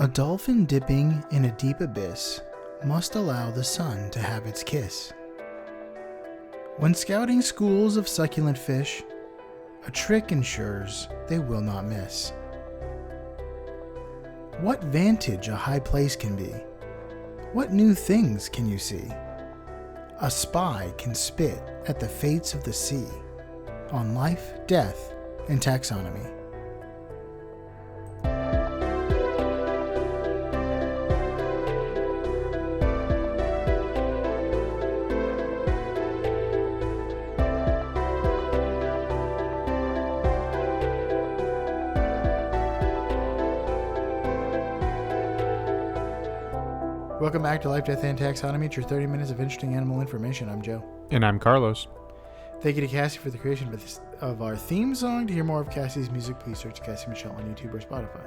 A dolphin dipping in a deep abyss must allow the sun to have its kiss. When scouting schools of succulent fish, a trick ensures they will not miss. What vantage a high place can be? What new things can you see? A spy can spit at the fates of the sea on life, death, and taxonomy. Welcome back to Life, Death, and Taxonomy. It's your 30 minutes of interesting animal information. I'm Joe. And I'm Carlos. Thank you to Cassie for the creation of our theme song. To hear more of Cassie's music, please search Cassie Michelle on YouTube or Spotify.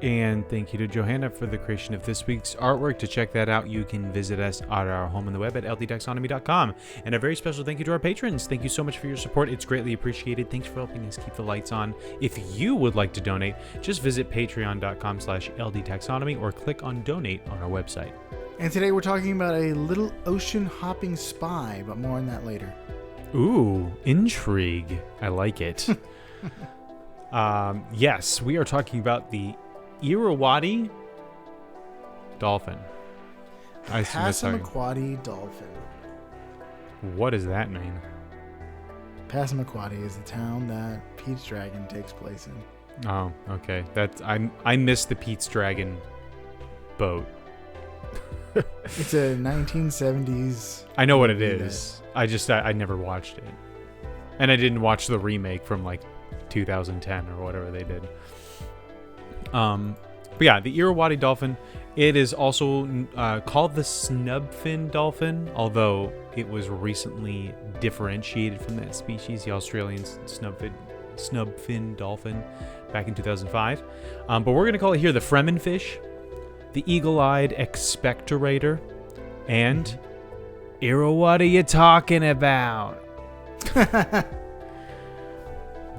And thank you to Johanna for the creation of this week's artwork. To check that out, you can visit us at our home on the web at ldtaxonomy.com. And a very special thank you to our patrons. Thank you so much for your support. It's greatly appreciated. Thanks for helping us keep the lights on. If you would like to donate, just visit patreon.com/ldtaxonomy or click on donate on our website. And today we're talking about a little ocean hopping spy, but more on that later. Ooh, intrigue. I like it. Yes, we are talking about the Irrawaddy dolphin. Passamaquoddy dolphin. What does that mean? Passamaquoddy is the town that Pete's Dragon takes place in. Oh, okay. I missed the Pete's Dragon boat. It's a 1970s. I know what it is. I never watched it, and I didn't watch the remake from like 2010 or whatever they did. But yeah, the Irrawaddy dolphin. It is also called the snubfin dolphin, although it was recently differentiated from that species, the Australian snubfin dolphin, back in 2005. But we're gonna call it here the Fremen fish, the eagle-eyed expectorator, and what are you talking about? This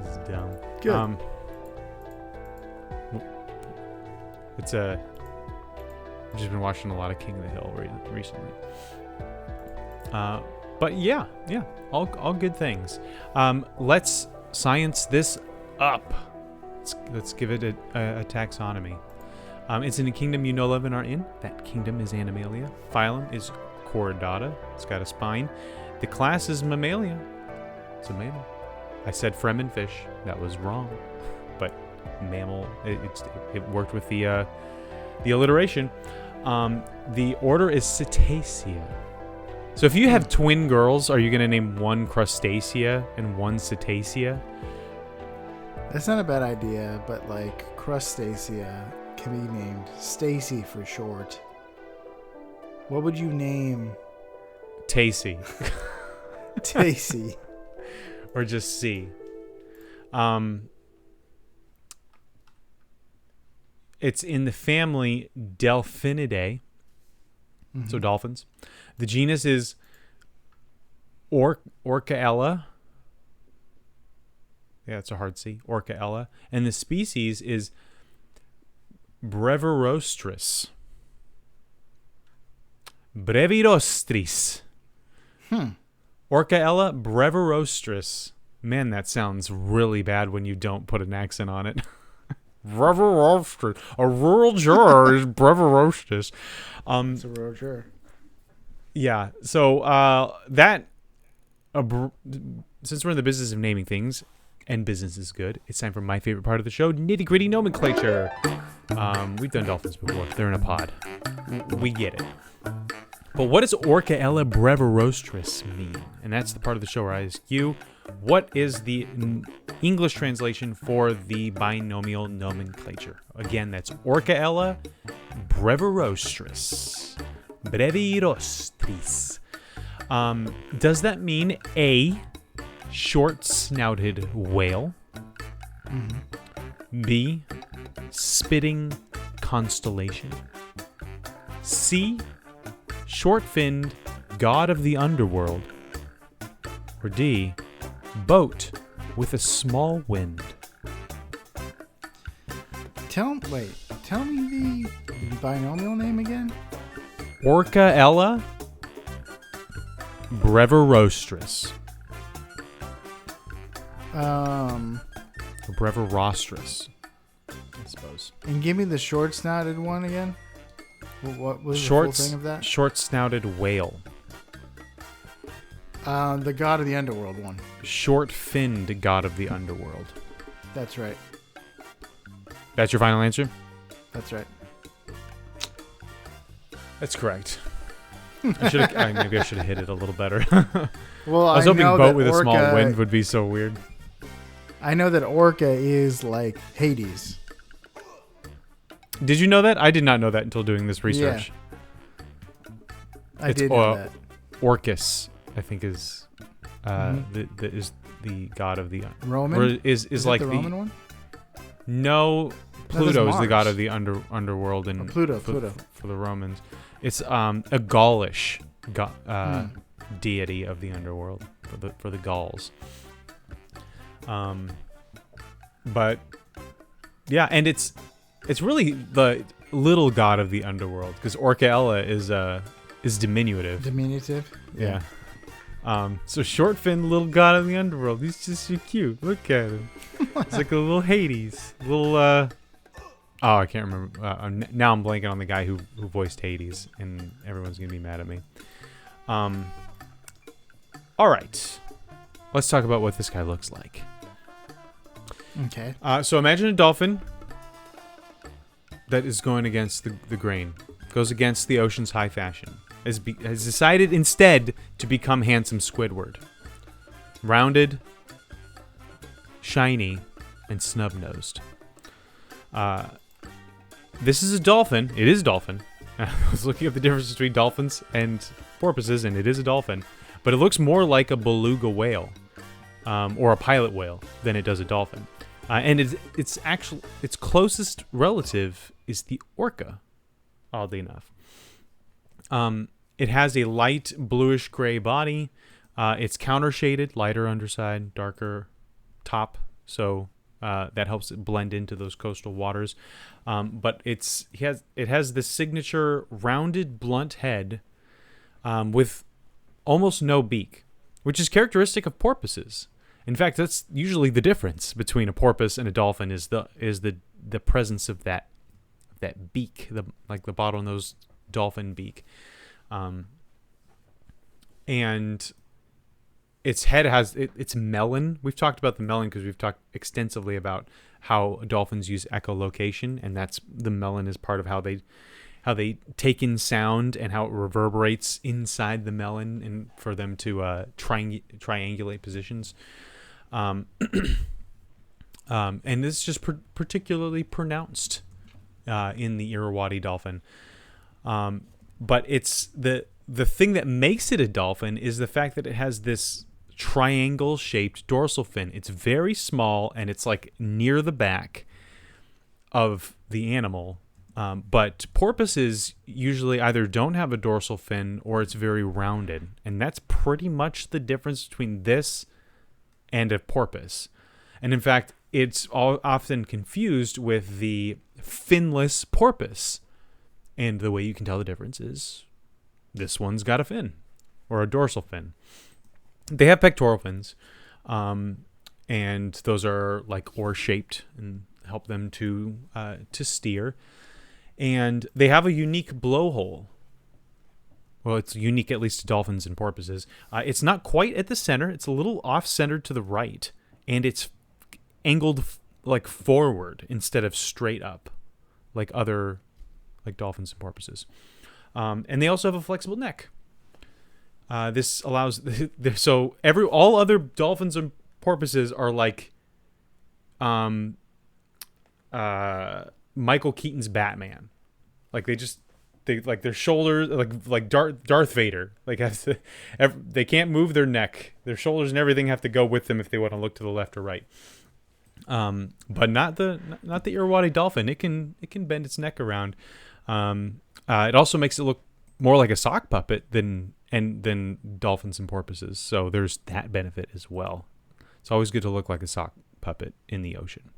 is dumb. Good. I've just been watching a lot of King of the Hill recently. But yeah, all good things. Let's science this up. Let's give it a taxonomy. It's in a kingdom you know, love, and are in. That kingdom is Animalia. Phylum is Chordata. It's got a spine. The class is Mammalia. It's a mammal. I said Fremen fish. That was wrong. But mammal, it worked with the alliteration. The order is Cetacea. So if you have twin girls, are you going to name one Crustacea and one Cetacea? That's not a bad idea, but like Crustacea can be named Stacy for short. What would you name Tacy? Tacy. Or just C. It's in the family Delphinidae. Mm-hmm. So dolphins. The genus is Orcaella. Yeah, it's a hard C. Orcaella. And the species is Brevirostris. Brevirostris. Orcaella brevirostris. Man, that sounds really bad when you don't put an accent on it. Brevirostris. A rural juror is brevirostris. It's a rural juror. Yeah, so since we're in the business of naming things, and business is good, it's time for my favorite part of the show, nitty-gritty nomenclature. We've done dolphins before. They're in a pod. We get it. But what does Orcaella brevirostris mean? And that's the part of the show where I ask you, what is the English translation for the binomial nomenclature? Again, that's Orcaella brevirostris. Brevirostris. Does that mean A, short-snouted whale? Mm-hmm. B, spitting constellation? C, short-finned god of the underworld? Or D, boat with a small wind? Tell me the binomial name again? Orcaella brevirostris. Or brevirostris, I suppose. And give me the short-snouted one again. What was the full thing of that? Short-snouted whale. The god of the underworld one. Short-finned god of the underworld. That's right. That's your final answer? That's right. That's correct. Maybe I should have hit it a little better. Well, I was hoping boat with a small wind would be so weird. I know that orca is like Hades. Did you know that? I did not know that until doing this research. Yeah. I did know that. Orcus, I think, is is the god of the Roman. Or is like the Roman one? No, Pluto is the Mars. god of the underworld and Pluto. For the Romans. It's a Gaulish deity of the underworld for the Gauls. But yeah, and it's really the little god of the underworld because Orcaella is diminutive. Diminutive. Yeah. So short fin little god of the underworld. He's just so cute. Look at him. It's like a little Hades. Little I can't remember. Now I'm blanking on the guy who voiced Hades, and everyone's gonna be mad at me. All right. Let's talk about what this guy looks like. Okay. So imagine a dolphin that is going against the grain. Goes against the ocean's high fashion. Has decided instead to become handsome Squidward. Rounded, shiny, and snub-nosed. This is a dolphin. It is a dolphin. I was looking up the difference between dolphins and porpoises, and it is a dolphin. But it looks more like a beluga whale, or a pilot whale, than it does a dolphin. And its closest relative is the orca, oddly enough. It has a light bluish gray body. It's counter-shaded, lighter underside, darker top. So that helps it blend into those coastal waters. But it has this signature rounded, blunt head with almost no beak, which is characteristic of porpoises. In fact, that's usually the difference between a porpoise and a dolphin is the presence of that beak, like the bottlenose dolphin beak. And its head has its melon. We've talked about the melon because we've talked extensively about how dolphins use echolocation, and that's the melon is part of how they take in sound and how it reverberates inside the melon, and for them to triangulate positions. And this is just particularly pronounced in the Irrawaddy dolphin. But it's the thing that makes it a dolphin is the fact that it has this triangle-shaped dorsal fin. It's very small, and it's like near the back of the animal. But porpoises usually either don't have a dorsal fin or it's very rounded. And that's pretty much the difference between this and a porpoise. And in fact, it's often confused with the finless porpoise. And the way you can tell the difference is this one's got a fin or a dorsal fin. They have pectoral fins, and those are like oar-shaped and help them to steer. And they have a unique blowhole. Well, it's unique at least to dolphins and porpoises. It's not quite at the center. It's a little off-centered to the right, and it's angled like forward instead of straight up, like dolphins and porpoises. And they also have a flexible neck. This allows all other dolphins and porpoises are like Michael Keaton's Batman. Like they like their shoulders like Darth Vader. Like they can't move their neck. Their shoulders and everything have to go with them if they want to look to the left or right. But not the Irrawaddy dolphin. It can bend its neck around. It also makes it look more like a sock puppet than dolphins and porpoises. So there's that benefit as well. It's always good to look like a sock puppet in the ocean.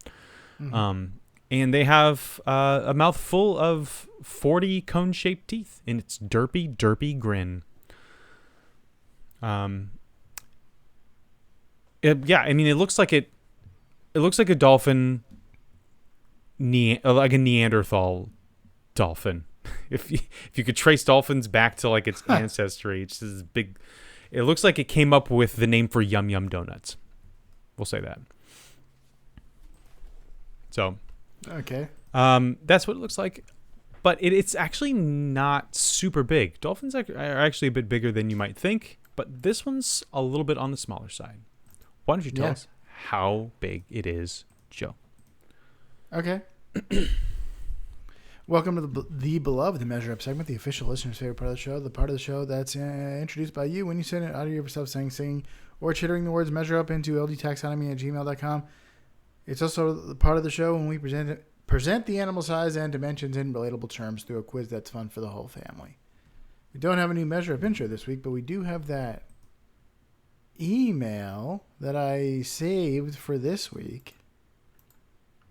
Mm-hmm. And they have a mouth full of 40 cone-shaped teeth in its derpy grin. It looks like it looks like a dolphin, like a Neanderthal dolphin. If you could trace dolphins back to like its ancestry, it's this big. It looks like it came up with the name for Yum Yum Donuts. We'll say that. So, okay. That's what it looks like, but it's actually not super big. Dolphins are actually a bit bigger than you might think, but this one's a little bit on the smaller side. Why don't you tell us how big it is, Joe? Okay. Welcome to the beloved Measure Up segment, the official listener's favorite part of the show, the part of the show that's introduced by you when you send it out of yourself singing, or chittering the words Measure Up into ldtaxonomy@gmail.com. It's also the part of the show when we present the animal size and dimensions in relatable terms through a quiz that's fun for the whole family. We don't have a new Measure Up intro this week, but we do have that email that I saved for this week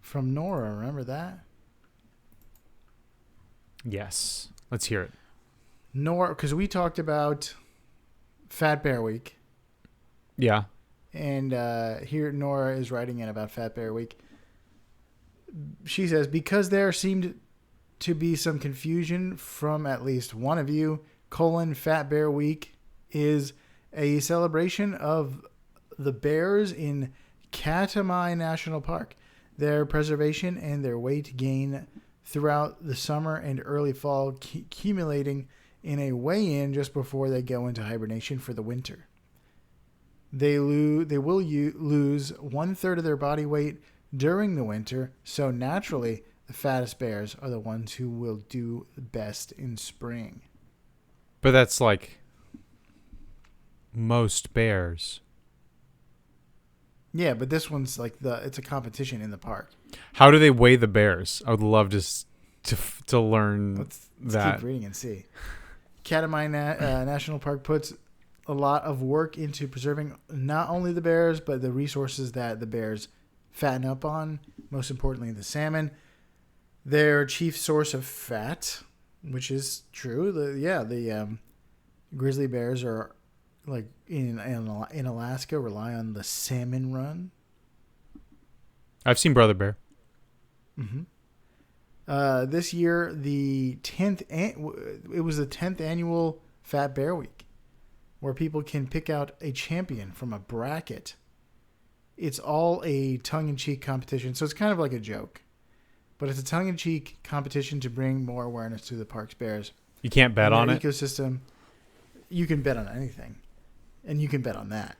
from Nora. Remember that? Yes. Let's hear it. Nora, because we talked about Fat Bear Week. Yeah. And here Nora is writing in about Fat Bear Week. She says, because there seemed to be some confusion from at least one of you, Fat Bear Week is a celebration of the bears in Katmai National Park, their preservation and their weight gain throughout the summer and early fall, accumulating in a weigh-in just before they go into hibernation for the winter. They will lose 1/3 of their body weight during the winter, so naturally the fattest bears are the ones who will do best in spring. But that's like most bears. Yeah, but this one's like it's a competition in the park. How do they weigh the bears? I would love to learn Let's that. keep reading and see. Katmai National Park puts a lot of work into preserving not only the bears, but the resources that the bears fatten up on, most importantly the salmon, their chief source of fat, which is true. The grizzly bears are like in Alaska rely on the salmon run. I've seen Brother Bear. Mm-hmm. This year, it was the 10th annual Fat Bear Week, where people can pick out a champion from a bracket. It's all a tongue-in-cheek competition, so it's kind of like a joke. But it's a tongue-in-cheek competition to bring more awareness to the park's bears. You can't bet on it? Ecosystem, you can bet on anything. And you can bet on that.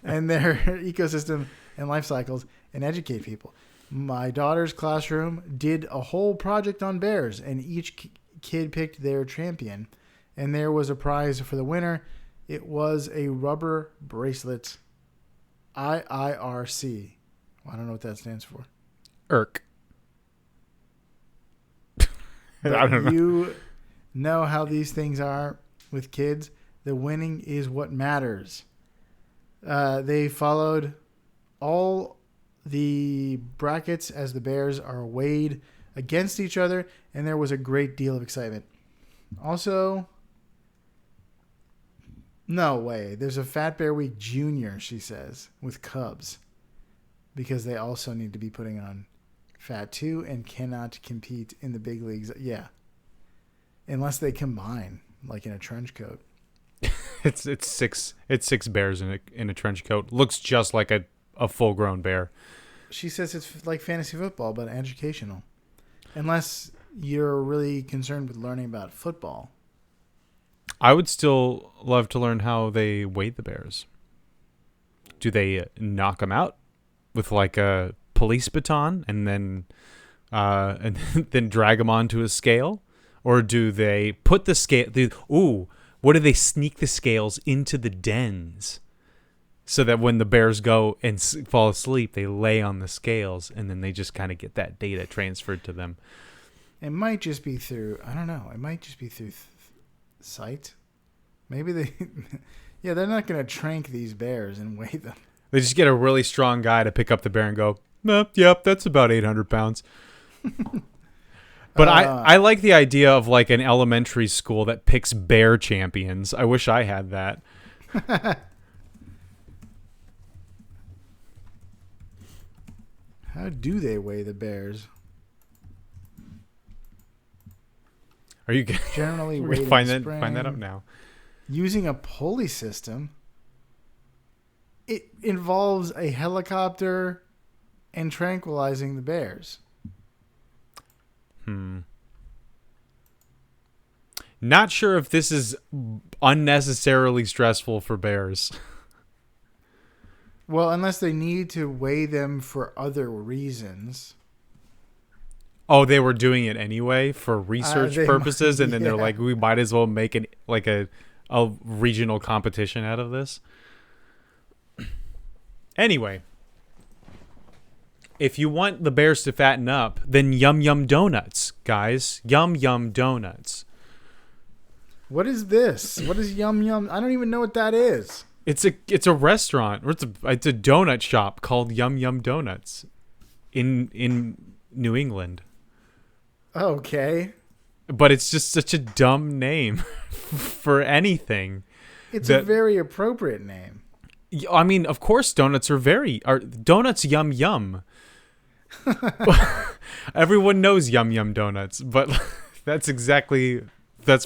And their ecosystem and life cycles and educate people. My daughter's classroom did a whole project on bears, and each kid picked their champion. And there was a prize for the winner. It was a rubber bracelet, IIRC. I don't know what that stands for. Irk. I don't know. You know how these things are with kids. The winning is what matters. They followed all the brackets as the bears are weighed against each other, and there was a great deal of excitement. Also, no way. There's a Fat Bear Week Junior, she says, with cubs, because they also need to be putting on fat too and cannot compete in the big leagues. Yeah, unless they combine, like in a trench coat. It's six bears in a trench coat. Looks just like a full grown bear. She says it's like fantasy football, but educational. Unless you're really concerned with learning about football. I would still love to learn how they weigh the bears. Do they knock them out with like a police baton and then then drag them onto a scale, or do they put the scale? What do they sneak the scales into the dens so that when the bears go and fall asleep, they lay on the scales and then they just kind of get that data transferred to them? It might just be through, I don't know. It might just be through sight. Maybe they're not going to trank these bears and weigh them. They just get a really strong guy to pick up the bear and go, Yep, that's about 800 pounds. But I like the idea of like an elementary school that picks bear champions. I wish I had that. How do they weigh the bears? Are you Generally we're weighed gonna in find spring, find that up now? Using a pulley system. It involves a helicopter and tranquilizing the bears. Not sure if this is unnecessarily stressful for bears. Well, unless they need to weigh them for other reasons. Oh, they were doing it anyway for research purposes, and then they're like, we might as well make it like a regional competition out of this. Anyway, if you want the bears to fatten up, then Yum Yum Donuts, guys. Yum Yum Donuts. What is this? What is Yum Yum? I don't even know what that is. It's a restaurant, or it's a donut shop called Yum Yum Donuts in New England. Okay. But it's just such a dumb name for anything. It's a very appropriate name. I mean, of course, donuts are donuts yum yum. Everyone knows Yum Yum Donuts, but that's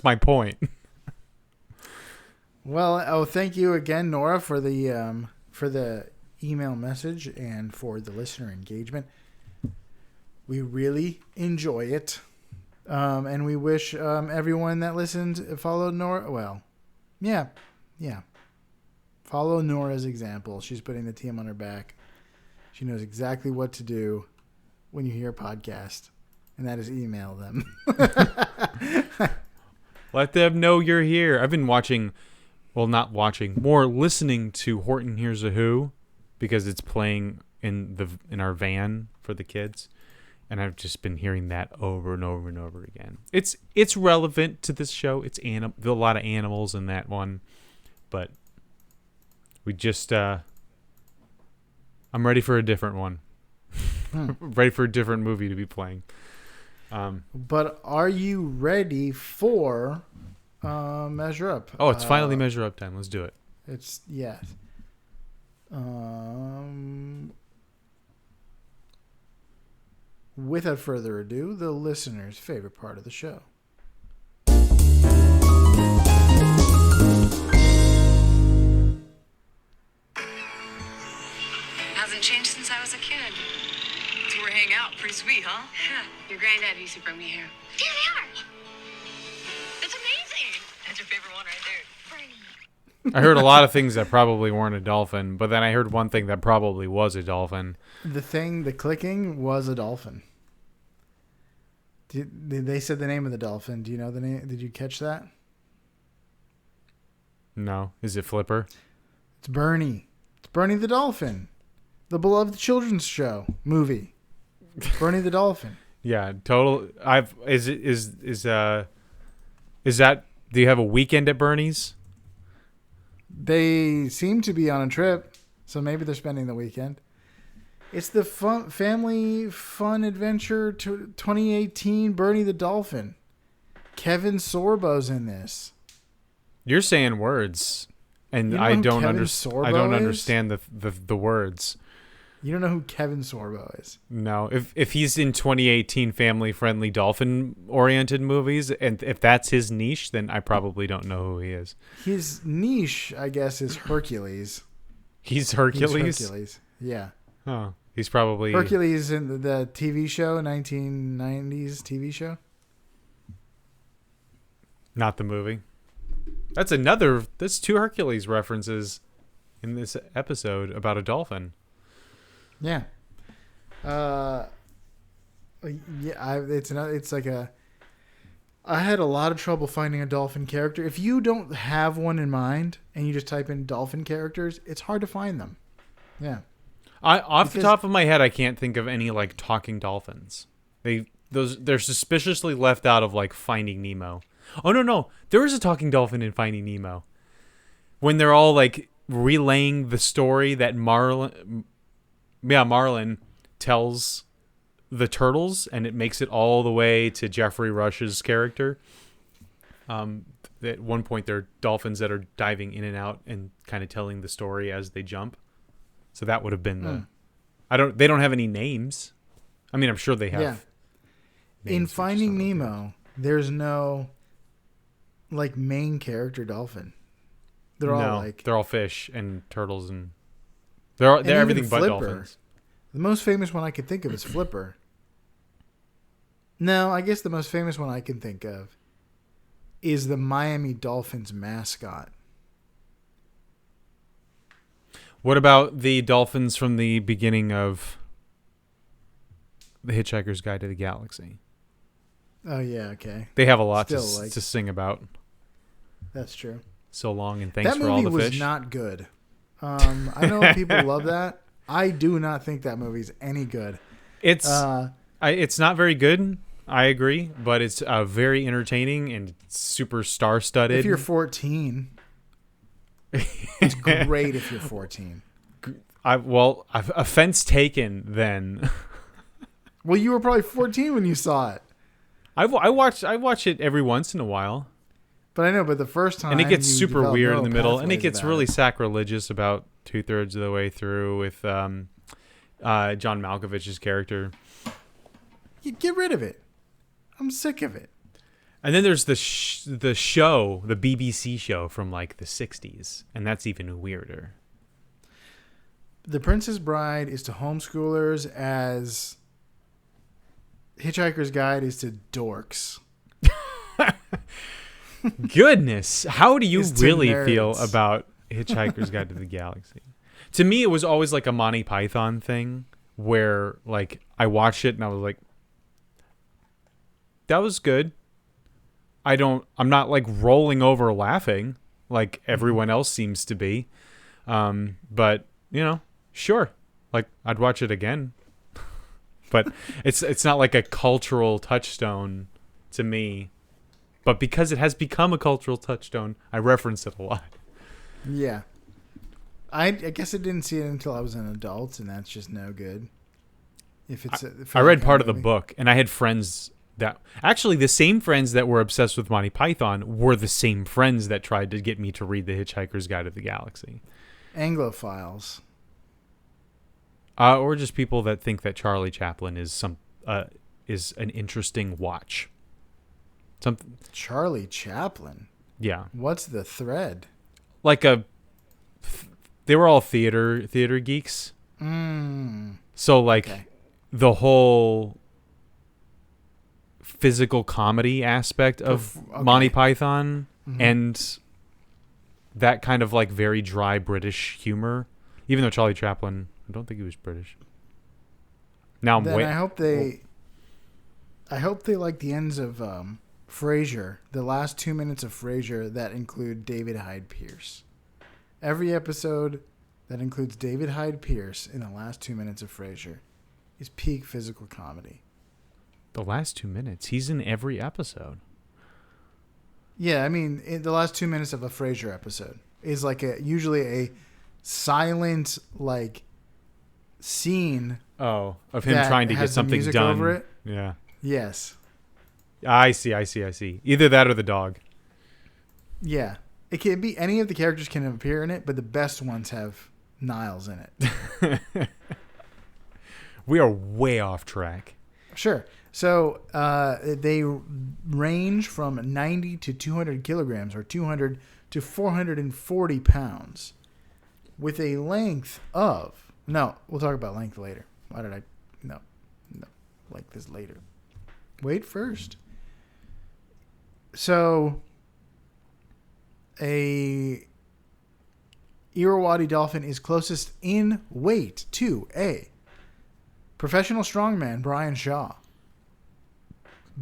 my point. Well, thank you again, Nora, for the email message and for the listener engagement. We really enjoy it, and we wish everyone that listened follow Nora. Well, yeah. Follow Nora's example. She's putting the team on her back. She knows exactly what to do when you hear a podcast, and that is email them. Let them know you're here. I've been more listening to Horton Hears a Who, because it's playing in our van for the kids, and I've just been hearing that over and over and over again. It's relevant to this show. It's a lot of animals in that one, but we just I'm ready for a different one. Ready for a different movie to be playing. But are you ready for Measure Up? Oh, it's finally Measure Up time. Let's do it. It's yes. Without further ado, the listener's favorite part of the show. Hasn't changed since I was a kid. So we're hanging out. Pretty sweet, huh? Yeah. Your granddad used to bring me here. There they are. That's amazing. That's your favorite one right there. Bernie. I heard a lot of things that probably weren't a dolphin, but then I heard one thing that probably was a dolphin. The clicking was a dolphin. They said the name of the dolphin. Do you know the name? Did you catch that? No. Is it Flipper? It's Bernie. It's Bernie the dolphin. The beloved children's show movie. Bernie the dolphin. Yeah, total. Is that? Do you have a weekend at Bernie's? They seem to be on a trip, so maybe they're spending the weekend. It's the family fun adventure to 2018 Bernie the Dolphin. Kevin Sorbo's in this. You're saying words, and You know I who don't Kevin understand. I Sorbo don't is? understand the words. You don't know who Kevin Sorbo is? No, if he's in 2018 family-friendly dolphin-oriented movies, and if that's his niche, then I probably don't know who he is. His niche, I guess, is Hercules. He's Hercules? Hercules. Yeah. Oh, he's probably... Hercules in the TV show, 1990s TV show. Not the movie. That's two Hercules references in this episode about a dolphin. Yeah. I had a lot of trouble finding a dolphin character. If you don't have one in mind and you just type in dolphin characters, it's hard to find them. Yeah. Off the top of my head, I can't think of any like talking dolphins. They're suspiciously left out of like Finding Nemo. Oh no, there is a talking dolphin in Finding Nemo. When they're all like relaying the story that Marlin tells the turtles, and it makes it all the way to Jeffrey Rush's character. At one point, there are dolphins that are diving in and out and kind of telling the story as they jump. So that would have been the. They don't have any names. I mean, I'm sure they have. Yeah. In Finding Nemo, there's no like main character dolphin. They're all fish and turtles, and they're everything but dolphins. The most famous one I can think of is Flipper. No, I guess the most famous one I can think of is the Miami Dolphins mascot. What about the dolphins from the beginning of The Hitchhiker's Guide to the Galaxy? Oh, yeah, okay. They have a lot to sing about. That's true. So long and thanks for all the fish. That movie was not good. I know people love that. I do not think that movie's any good. It's not very good. I agree, but it's very entertaining and super star-studded. If you're 14, it's great. If you're 14, offense taken. Then, well, you were probably 14 when you saw it. I watch it every once in a while. But I know, but the first time, and it gets super weird in the middle, and it gets really sacrilegious about 2/3 of the way through with John Malkovich's character. You get rid of it. I'm sick of it. And then there's the show, the BBC show from like the 60s, and that's even weirder. The Princess Bride is to homeschoolers as Hitchhiker's Guide is to dorks. Goodness, how do you really feel about Hitchhiker's Guide to the Galaxy? To me, it was always like a Monty Python thing where like I watched it and I was like, that was good. I'm not like rolling over laughing like everyone else seems to be. But sure. Like I'd watch it again. But it's not like a cultural touchstone to me. But because it has become a cultural touchstone, I reference it a lot. Yeah. I guess I didn't see it until I was an adult, and that's just no good. I read part of the book, and I had friends that... Actually, the same friends that were obsessed with Monty Python were the same friends that tried to get me to read The Hitchhiker's Guide to the Galaxy. Anglophiles. Or just people that think that Charlie Chaplin is an interesting watch. Charlie Chaplin? Yeah. What's the thread? They were all theater geeks. So the whole physical comedy aspect of Monty Python and that kind of like very dry British humor, even though Charlie Chaplin, I don't think he was British. Now I hope they like the ends of Frasier, the last 2 minutes of Frasier that include David Hyde Pierce. Every episode that includes David Hyde Pierce in the last 2 minutes of Frasier is peak physical comedy. The last 2 minutes? He's in every episode. Yeah, I mean, the last 2 minutes of a Frasier episode is like usually a silent like scene. Oh, of him trying to get something done. Over it. Yeah. Yes. I see. Either that or the dog. Yeah. It can be any of the characters can appear in it, but the best ones have Niles in it. We are way off track. Sure. So they range from 90 to 200 kilograms or 200 to 440 pounds with a length of... No, we'll talk about length later. Why did I... No. Like this later. Wait first. So... A Irrawaddy dolphin is closest in weight to A. Professional strongman Brian Shaw.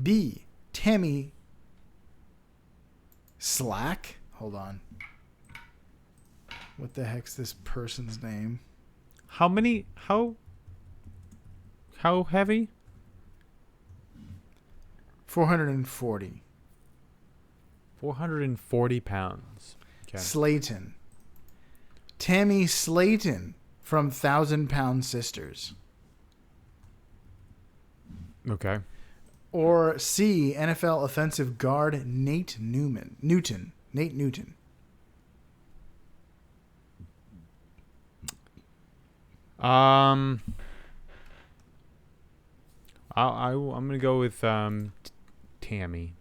B. Tammy Slack. Hold on. What the heck's this person's name? How heavy? 440. 440 pounds. Okay. Slayton. Tammy Slayton from 1,000 Pound Sisters. Okay. Or C, NFL offensive guard Nate Newton. Nate Newton. I'm gonna go with Tammy.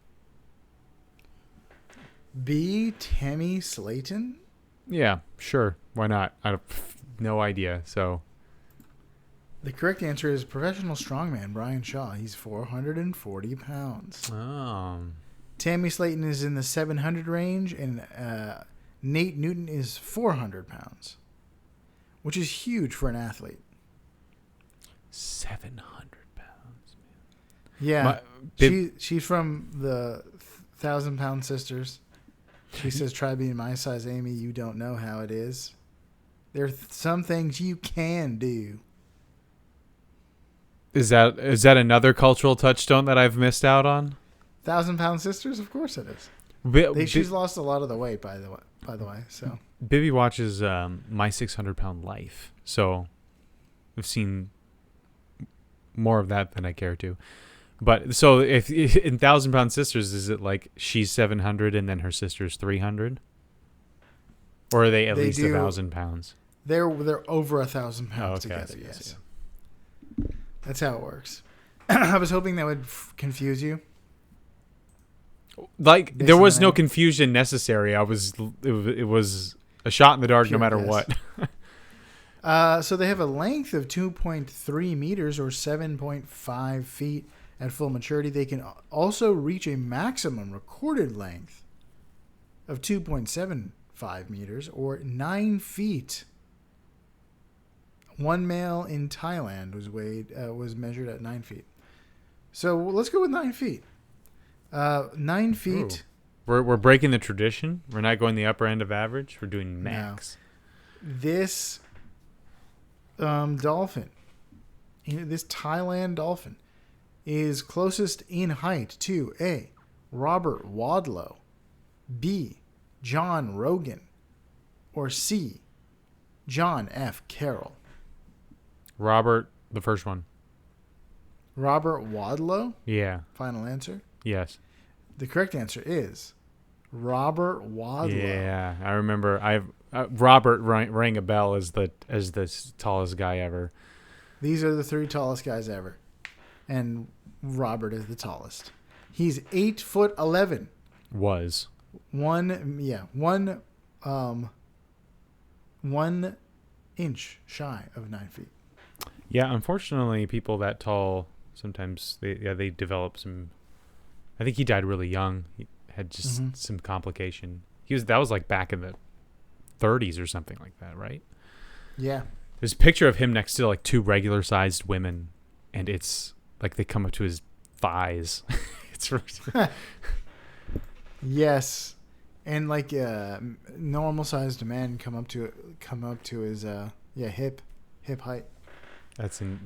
B, Tammy Slayton. Yeah, sure. Why not? I have no idea. So The correct answer is professional strongman Brian Shaw. He's 440 pounds. oh, Tammy Slayton is in the 700 range, and Nate Newton is 400 pounds, which is huge for an athlete. 700 pounds. Yeah, she's from the 1,000-pound sisters. She says, "Try being my size, Amy. You don't know how it is. There are some things you can do." Is that another cultural touchstone that I've missed out on? 1,000-pound sisters, of course it is. She's lost a lot of the weight, by the way. So Bibby watches My 600-Pound Life, so I've seen more of that than I care to. But so if in 1,000-Pound Sisters, is it like she's 700 and then her sister's 300, or are they at least 1,000 pounds? They're over 1,000 pounds together. I see. Yes, that's how it works. I was hoping that would confuse you. Like there was no confusion necessary. It was a shot in the dark, no matter what. So they have a length of 2.3 meters or 7.5 feet at full maturity. They can also reach a maximum recorded length of 2.75 meters or 9 feet. One male in Thailand was measured at 9 feet. So let's go with 9 feet. 9 feet. Ooh. We're breaking the tradition. We're not going the upper end of average. We're doing max. No. This dolphin, this Thailand dolphin, is closest in height to A, Robert Wadlow, B, John Rogan, or C, John F. Carroll. Robert, the first one. Robert Wadlow? Yeah. Final answer? Yes. The correct answer is Robert Wadlow. Yeah, I remember. Robert rang a bell as the tallest guy ever. These are the 3 tallest guys ever, and Robert is the tallest. He's 8'11". Was 1 inch shy of 9 feet. Yeah, unfortunately, people that tall sometimes they develop some. I think he died really young. He had just some complication. That was like back in the 30s or something like that, right? Yeah. There's a picture of him next to like 2 regular sized women, and it's like they come up to his thighs. It's yes, and like normal sized men come up to his hip height.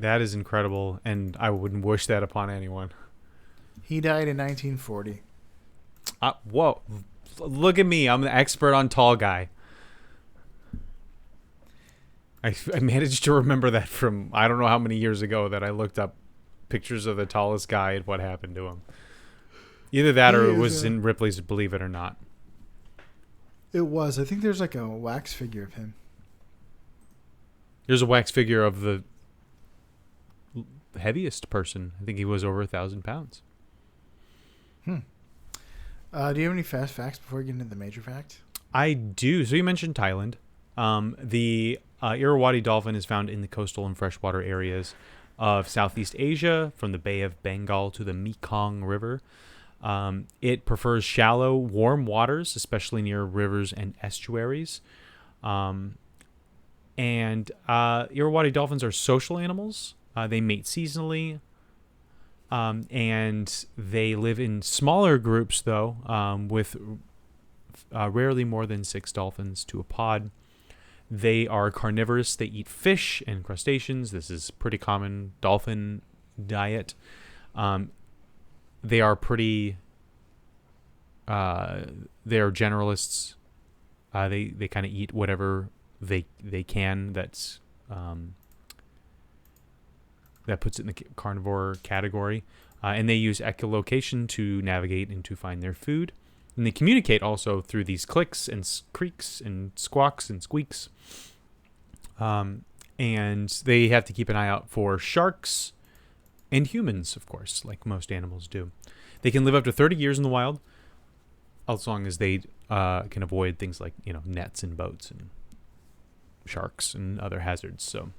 That is incredible, and I wouldn't wish that upon anyone. He died in 1940. Whoa. Look at me. I'm the expert on tall guy. I managed to remember that from I don't know how many years ago that I looked up pictures of the tallest guy and what happened to him. Either that or it was in Ripley's Believe It or Not. It was. I think there's like a wax figure of him. There's a wax figure of the heaviest person. I think he was over 1,000 pounds. Do you have any fast facts before we get into the major fact? I do. So you mentioned Thailand. The Irrawaddy dolphin is found in the coastal and freshwater areas of Southeast Asia, from the Bay of Bengal to the Mekong River. It prefers shallow, warm waters, especially near rivers and estuaries. And Irrawaddy dolphins are social animals. They mate seasonally. And they live in smaller groups, though, with rarely more than 6 dolphins to a pod. They are carnivorous. They eat fish and crustaceans. This is pretty common dolphin diet. They are pretty. They are generalists. They kind of eat whatever they can. That's that puts it in the carnivore category. And they use echolocation to navigate and to find their food. And they communicate also through these clicks and creaks and squawks and squeaks. And they have to keep an eye out for sharks and humans, of course, like most animals do. They can live up to 30 years in the wild, as long as they can avoid things like, nets and boats and sharks and other hazards. So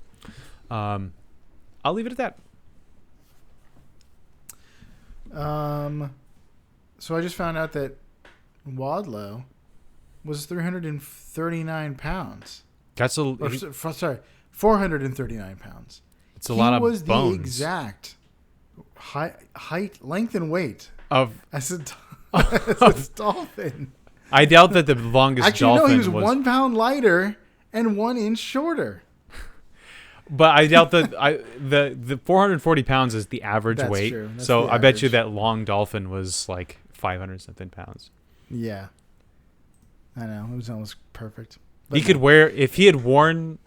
I'll leave it at that. So I just found out that Wadlow was 339 pounds. That's 439 pounds. It's a lot of bones. He was the exact height, length, and weight of as a dolphin. I doubt that the longest dolphin no, he was 1 pound lighter and 1 inch shorter. But I doubt that the 440 pounds is the average weight. True. That's so the I average. bet you that long dolphin was like 500 something pounds. Yeah. I know. It was almost perfect. He could wear, if he had worn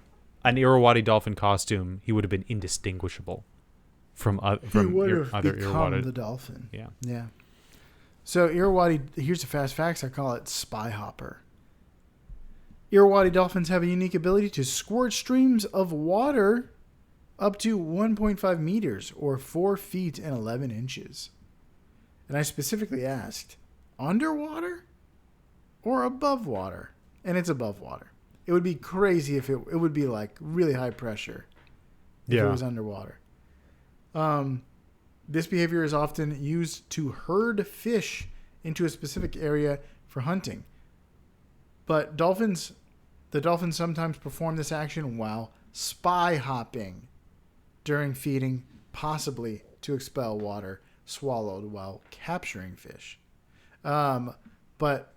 an Irrawaddy dolphin costume, he would have been indistinguishable from other Irrawaddy. The dolphin. Yeah. Yeah. So Irrawaddy, here's the fast facts. I call it spy hopper. Irrawaddy dolphins have a unique ability to squirt streams of water up to 1.5 meters or 4 feet and 11 inches. And I specifically asked, underwater or above water? And it's above water. It would be crazy if it would be like really high pressure if it was underwater. This behavior is often used to herd fish into a specific area for hunting. But the dolphins sometimes perform this action while spy hopping during feeding, possibly to expel water swallowed while capturing fish. But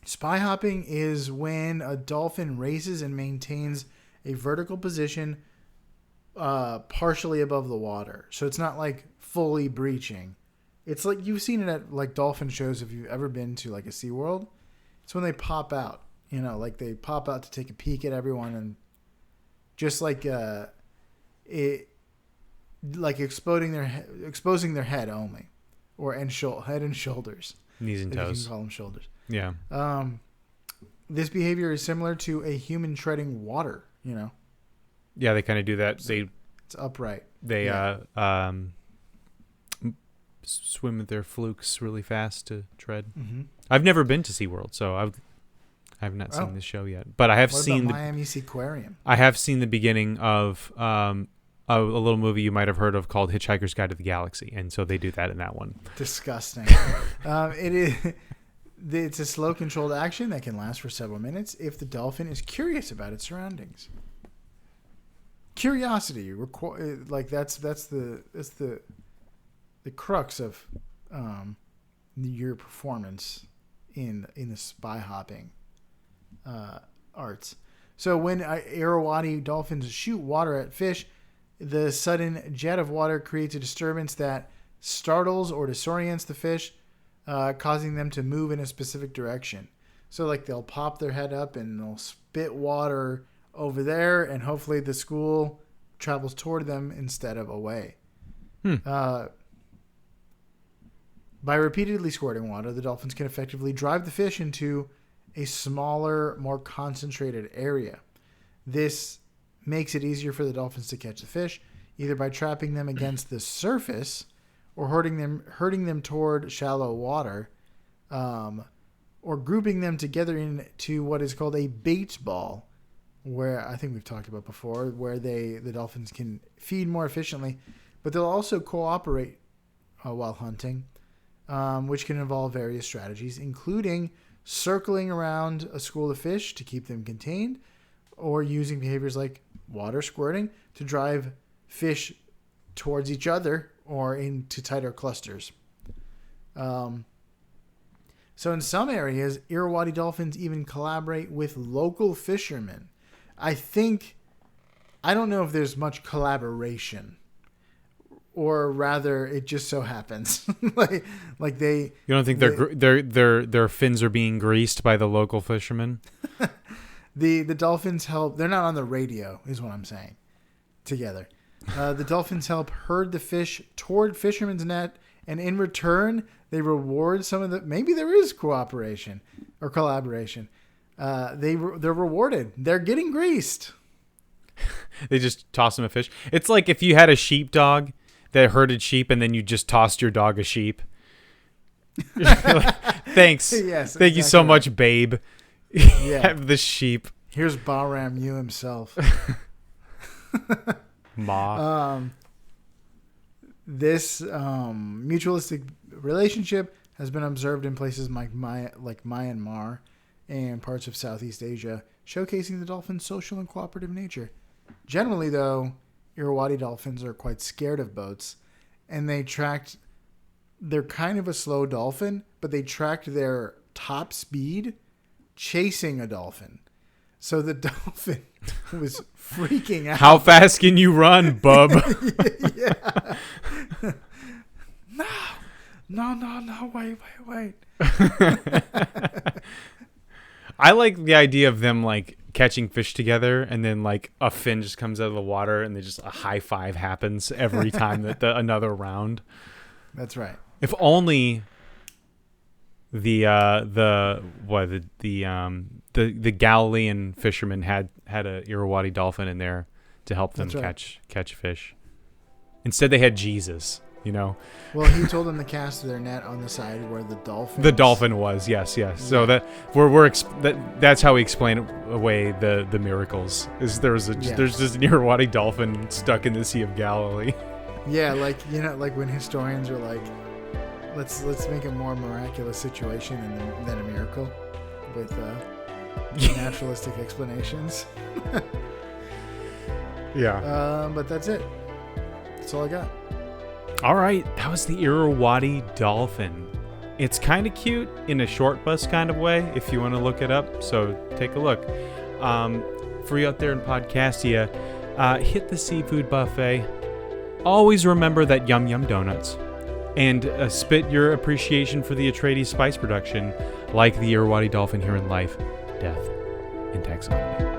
spy hopping is when a dolphin raises and maintains a vertical position partially above the water. So it's not like fully breaching. It's like you've seen it at like dolphin shows if you've ever been to like a SeaWorld. It's when they pop out. Like they pop out to take a peek at everyone, and just like exposing their head only, head and shoulders, knees and toes. You can call them shoulders. Yeah. This behavior is similar to a human treading water. Yeah, they kind of do that. It's upright. They swim with their flukes really fast to tread. Mm-hmm. I've never been to SeaWorld, so I have not seen this show yet. But I have seen Miami Seaquarium. I have seen the beginning of a little movie you might have heard of called Hitchhiker's Guide to the Galaxy, and so they do that in that one. Disgusting. It's a slow, controlled action that can last for several minutes if the dolphin is curious about its surroundings. Curiosity, that's the crux of your performance in the spy hopping arts. So when Irrawaddy dolphins shoot water at fish, the sudden jet of water creates a disturbance that startles or disorients the fish, causing them to move in a specific direction. So like they'll pop their head up and they'll spit water over there, and hopefully the school travels toward them instead of away. By repeatedly squirting water, the dolphins can effectively drive the fish into a smaller, more concentrated area. This makes it easier for the dolphins to catch the fish, either by trapping them against the surface or herding them toward shallow water, or grouping them together into what is called a bait ball, where I think we've talked about before, where the dolphins can feed more efficiently, but they'll also cooperate while hunting, which can involve various strategies, including circling around a school of fish to keep them contained, or using behaviors like water squirting to drive fish towards each other or into tighter clusters. So in some areas, Irrawaddy dolphins even collaborate with local fishermen. I don't know if there's much collaboration, or rather, it just so happens. like they. You don't think their fins are being greased by the local fishermen? The dolphins help. They're not on the radio, is what I'm saying. Together, The dolphins help herd the fish toward fisherman's net, and in return, they reward some of the. Maybe there is cooperation or collaboration. They're rewarded. They're getting greased. They just toss them a fish. It's like if you had a sheepdog that herded sheep, and then you just tossed your dog a sheep. Thanks. Yes. Thank you so exactly much, babe. Yeah. Have the sheep. Here's Bahram Yu himself. Ma. This mutualistic relationship has been observed in places like Myanmar and parts of Southeast Asia, showcasing the dolphin's social and cooperative nature. Generally, though, Irrawaddy dolphins are quite scared of boats, and they're kind of a slow dolphin, but they tracked their top speed chasing a dolphin. So the dolphin was freaking out. How fast can you run, bub? Yeah. No, wait. I like the idea of them like catching fish together, and then like a fin just comes out of the water, and they just a high five happens every time that another round. That's right. If only the Galilean fishermen had a Irrawaddy dolphin in there to help them catch fish. Instead, they had Jesus. You know. Well, he told them to cast their net on the side where the dolphin. The dolphin was, yes. Yeah. So that that's how we explain away the miracles. Is there's just an Irrawaddy dolphin stuck in the Sea of Galilee. Yeah, like like when historians are like, let's make a more miraculous situation than a miracle, with naturalistic explanations. Yeah. But that's it. That's all I got. All right, that was the Irrawaddy dolphin. It's kind of cute in a short bus kind of way if you want to look it up, so take a look. For you out there in Podcastia, hit the seafood buffet. Always remember that Yum Yum Donuts. And spit your appreciation for the Atreides spice production like the Irrawaddy dolphin here in life, death, and taxonomy.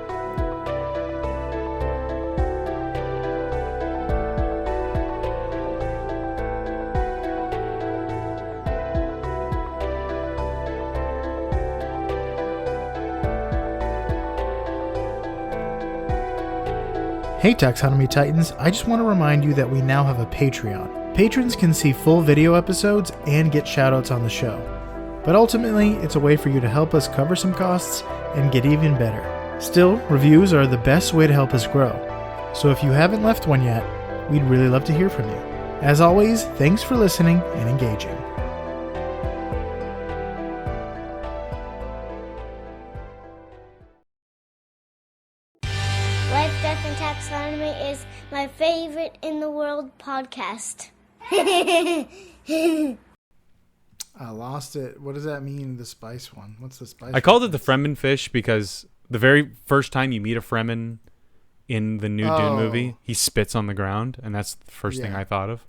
Hey Taxonomy Titans, I just want to remind you that we now have a Patreon. Patrons can see full video episodes and get shoutouts on the show. But ultimately, it's a way for you to help us cover some costs and get even better. Still, reviews are the best way to help us grow. So if you haven't left one yet, we'd really love to hear from you. As always, thanks for listening and engaging. Life, Death, and Taxonomy is my favorite in the world podcast. I lost it. What does that mean, the spice one? What's the spice I called it the Fremen fish because the very first time you meet a Fremen in the new Dune movie, he spits on the ground, and that's the first thing I thought of.